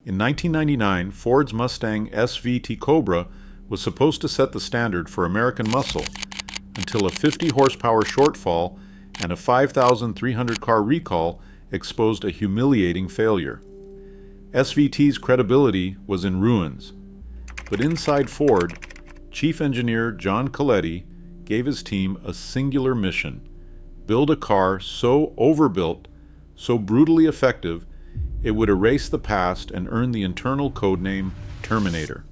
In 1999, Ford's Mustang SVT Cobra was supposed to set the standard for American muscle until a 50 horsepower shortfall and a 5,300 car recall exposed a humiliating failure. SVT's credibility was in ruins. But inside Ford, Chief Engineer John Coletti gave his team a singular mission: build a car so overbuilt, so brutally effective, it would erase the past and earn the internal codename Terminator.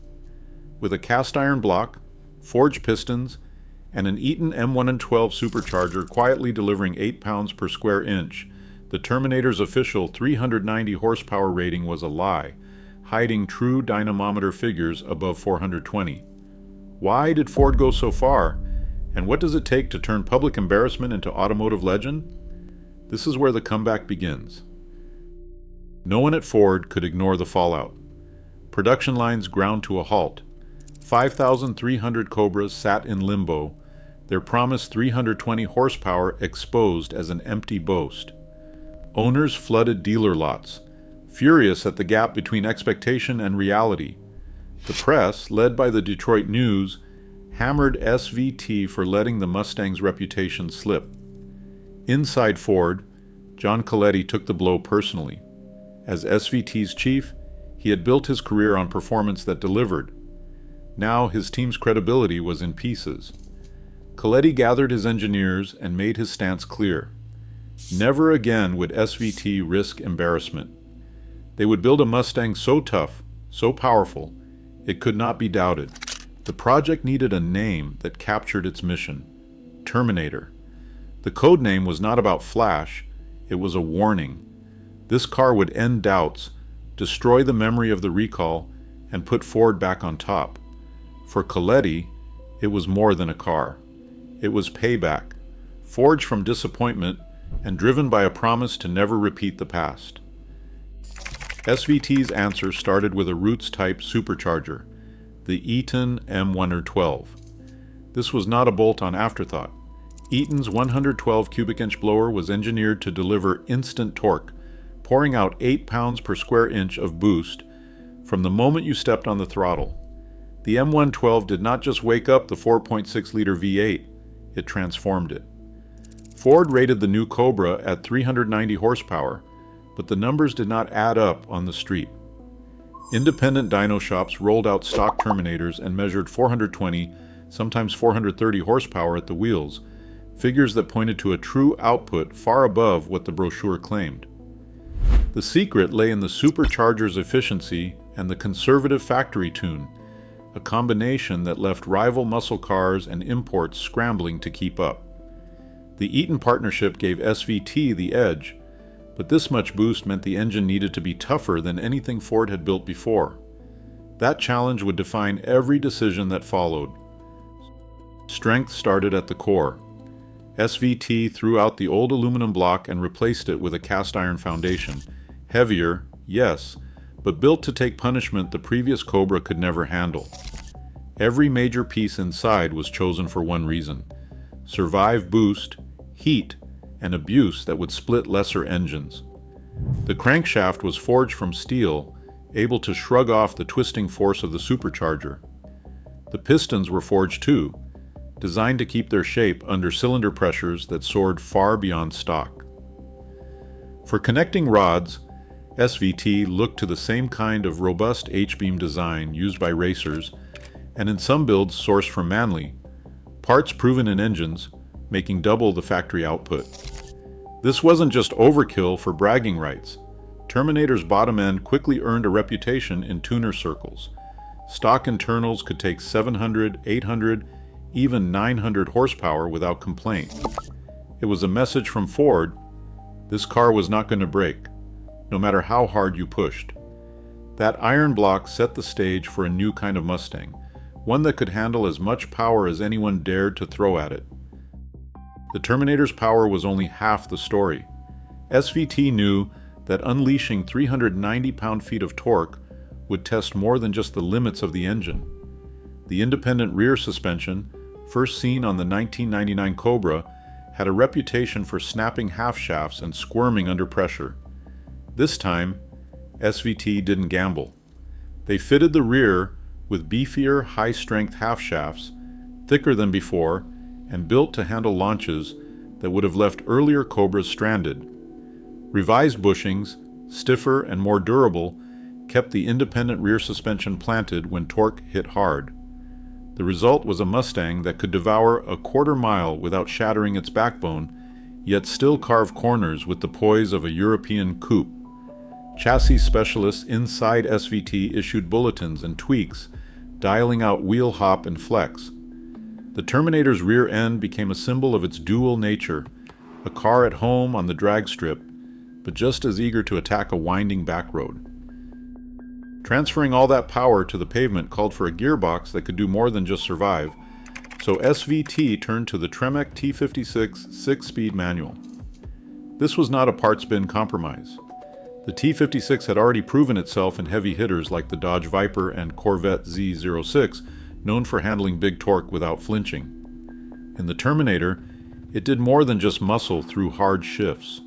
With a cast iron block, forged pistons, and an Eaton M112 supercharger quietly delivering 8 pounds per square inch, the Terminator's official 390 horsepower rating was a lie, hiding true dynamometer figures above 420. Why did Ford go so far? And what does it take to turn public embarrassment into automotive legend? This is where the comeback begins. No one at Ford could ignore the fallout. Production lines ground to a halt. 5,300 Cobras sat in limbo, their promised 320 horsepower exposed as an empty boast. Owners flooded dealer lots, furious at the gap between expectation and reality. The press, led by the Detroit News, hammered SVT for letting the Mustang's reputation slip. Inside Ford, John Coletti took the blow personally. As SVT's chief, he had built his career on performance that delivered. Now his team's credibility was in pieces. Coletti gathered his engineers and made his stance clear. Never again would SVT risk embarrassment. They would build a Mustang so tough, so powerful, it could not be doubted. The project needed a name that captured its mission: Terminator. The code name was not about flash, it was a warning. This car would end doubts, destroy the memory of the recall, and put Ford back on top. For Coletti, it was more than a car. It was payback, forged from disappointment and driven by a promise to never repeat the past. SVT's answer started with a Roots-type supercharger, the Eaton M112. This was not a bolt-on afterthought. Eaton's 112 cubic inch blower was engineered to deliver instant torque, pouring out 8 pounds per square inch of boost from the moment you stepped on the throttle. The M112 did not just wake up the 4.6-liter V8, it transformed it. Ford rated the new Cobra at 390 horsepower, but the numbers did not add up on the street. Independent dyno shops rolled out stock Terminators and measured 420, sometimes 430 horsepower at the wheels, figures that pointed to a true output far above what the brochure claimed. The secret lay in the supercharger's efficiency and the conservative factory tune, a combination that left rival muscle cars and imports scrambling to keep up. The Eaton partnership gave SVT the edge, but this much boost meant the engine needed to be tougher than anything Ford had built before. That challenge would define every decision that followed. Strength started at the core. SVT threw out the old aluminum block and replaced it with a cast iron foundation. Heavier, yes, but built to take punishment the previous Cobra could never handle. Every major piece inside was chosen for one reason: survive boost, heat, and abuse that would split lesser engines. The crankshaft was forged from steel, able to shrug off the twisting force of the supercharger. The pistons were forged too, designed to keep their shape under cylinder pressures that soared far beyond stock. For connecting rods, SVT looked to the same kind of robust H-beam design used by racers, and in some builds sourced from Manly, parts proven in engines, making double the factory output. This wasn't just overkill for bragging rights. Terminator's bottom end quickly earned a reputation in tuner circles. Stock internals could take 700, 800, even 900 horsepower without complaint. It was a message from Ford: this car was not going to break, no matter how hard you pushed. That iron block set the stage for a new kind of Mustang, one that could handle as much power as anyone dared to throw at it. The Terminator's power was only half the story. SVT knew that unleashing 390 pound-feet of torque would test more than just the limits of the engine. The independent rear suspension, first seen on the 1999 Cobra, had a reputation for snapping half shafts and squirming under pressure. This time, SVT didn't gamble. They fitted the rear with beefier, high-strength half shafts, thicker than before, and built to handle launches that would have left earlier Cobras stranded. Revised bushings, stiffer and more durable, kept the independent rear suspension planted when torque hit hard. The result was a Mustang that could devour a quarter-mile without shattering its backbone, yet still carve corners with the poise of a European coupe. Chassis specialists inside SVT issued bulletins and tweaks, dialing out wheel hop and flex. The Terminator's rear end became a symbol of its dual nature, a car at home on the drag strip, but just as eager to attack a winding back road. Transferring all that power to the pavement called for a gearbox that could do more than just survive, so SVT turned to the Tremec T-56 6-speed manual. This was not a parts bin compromise. The T-56 had already proven itself in heavy hitters like the Dodge Viper and Corvette Z06, known for handling big torque without flinching. In the Terminator, it did more than just muscle through hard shifts.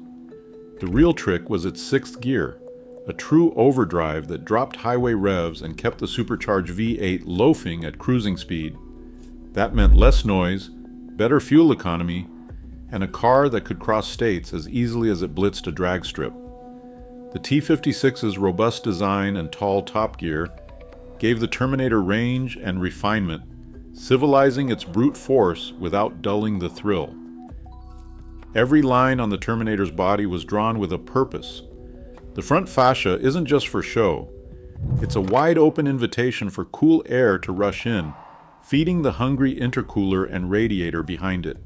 The real trick was its sixth gear, a true overdrive that dropped highway revs and kept the supercharged V8 loafing at cruising speed. That meant less noise, better fuel economy, and a car that could cross states as easily as it blitzed a drag strip. The T-56's robust design and tall top gear gave the Terminator range and refinement, civilizing its brute force without dulling the thrill. Every line on the Terminator's body was drawn with a purpose. The front fascia isn't just for show. It's a wide-open invitation for cool air to rush in, feeding the hungry intercooler and radiator behind it.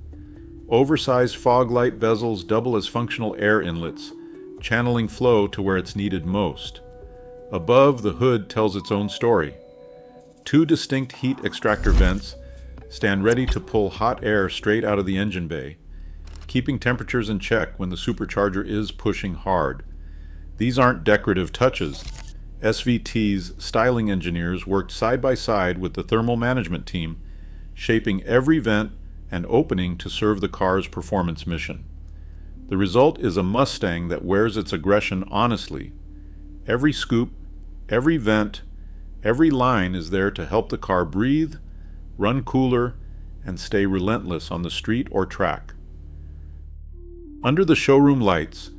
Oversized fog light bezels double as functional air inlets, channeling flow to where it's needed most. Above, the hood tells its own story. Two distinct heat extractor vents stand ready to pull hot air straight out of the engine bay, keeping temperatures in check when the supercharger is pushing hard. These aren't decorative touches. SVT's styling engineers worked side by side with the thermal management team, shaping every vent and opening to serve the car's performance mission. The result is a Mustang that wears its aggression honestly. Every scoop, every vent, every line is there to help the car breathe, run cooler, and stay relentless on the street or track. Under the showroom lights,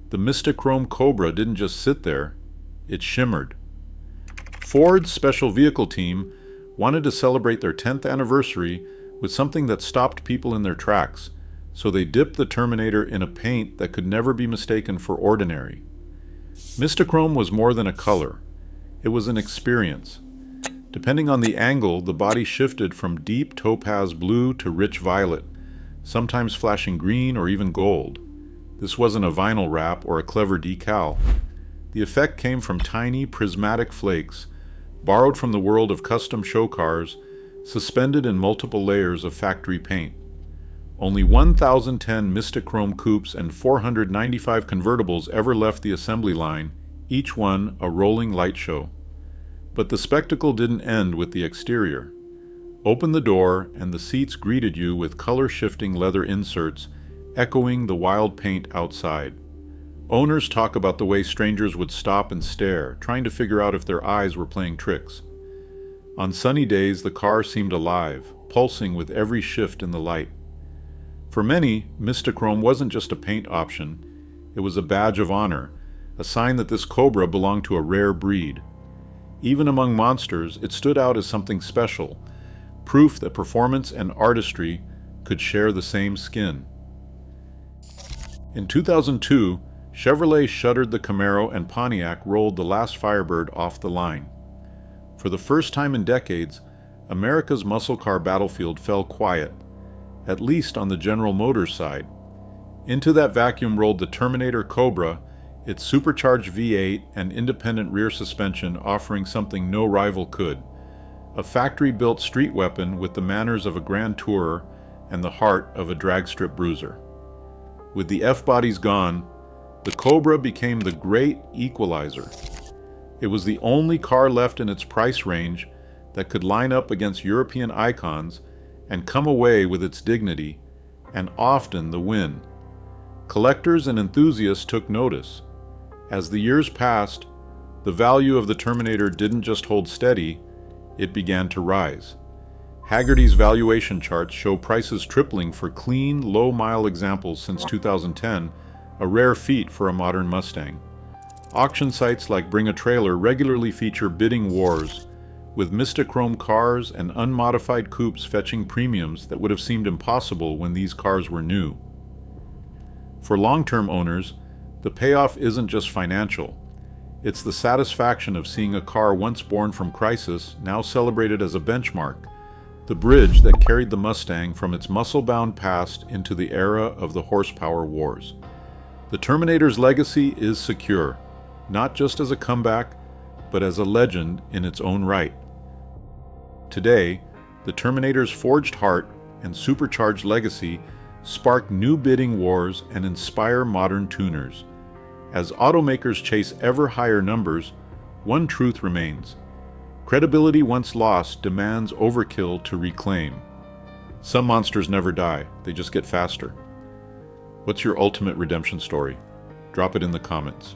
the Mystichrome Cobra didn't just sit there, it shimmered. Ford's special vehicle team wanted to celebrate their 10th anniversary with something that stopped people in their tracks, so they dipped the Terminator in a paint that could never be mistaken for ordinary. Mystichrome was more than a color. It was an experience. Depending on the angle, the body shifted from deep topaz blue to rich violet, sometimes flashing green or even gold. This wasn't a vinyl wrap or a clever decal. The effect came from tiny prismatic flakes, borrowed from the world of custom show cars, suspended in multiple layers of factory paint. Only 1,010 Mystichrome coupes and 495 convertibles ever left the assembly line, each one a rolling light show. But the spectacle didn't end with the exterior. Open the door and the seats greeted you with color-shifting leather inserts, echoing the wild paint outside. Owners talk about the way strangers would stop and stare, trying to figure out if their eyes were playing tricks. On sunny days, the car seemed alive, pulsing with every shift in the light. For many, Mystichrome wasn't just a paint option. It was a badge of honor, a sign that this Cobra belonged to a rare breed. Even among monsters, it stood out as something special, proof that performance and artistry could share the same skin. In 2002, Chevrolet shuttered the Camaro and Pontiac rolled the last Firebird off the line. For the first time in decades, America's muscle car battlefield fell quiet, at least on the General Motors side. Into that vacuum rolled the Terminator Cobra, its supercharged V8 and independent rear suspension offering something no rival could. A factory-built street weapon with the manners of a grand tourer and the heart of a drag strip bruiser. With the F-bodies gone, the Cobra became the great equalizer. It was the only car left in its price range that could line up against European icons and come away with its dignity, and often the win. Collectors and enthusiasts took notice. As the years passed, the value of the Terminator didn't just hold steady, it began to rise. Hagerty's valuation charts show prices tripling for clean, low-mile examples since 2010, a rare feat for a modern Mustang. Auction sites like Bring a Trailer regularly feature bidding wars, with Mystichrome cars and unmodified coupes fetching premiums that would have seemed impossible when these cars were new. For long-term owners, the payoff isn't just financial. It's the satisfaction of seeing a car once born from crisis now celebrated as a benchmark, the bridge that carried the Mustang from its muscle-bound past into the era of the horsepower wars. The Terminator's legacy is secure, not just as a comeback, but as a legend in its own right. Today, the Terminator's forged heart and supercharged legacy spark new bidding wars and inspire modern tuners. As automakers chase ever higher numbers, one truth remains. Credibility once lost demands overkill to reclaim. Some monsters never die, they just get faster. What's your ultimate redemption story? Drop it in the comments.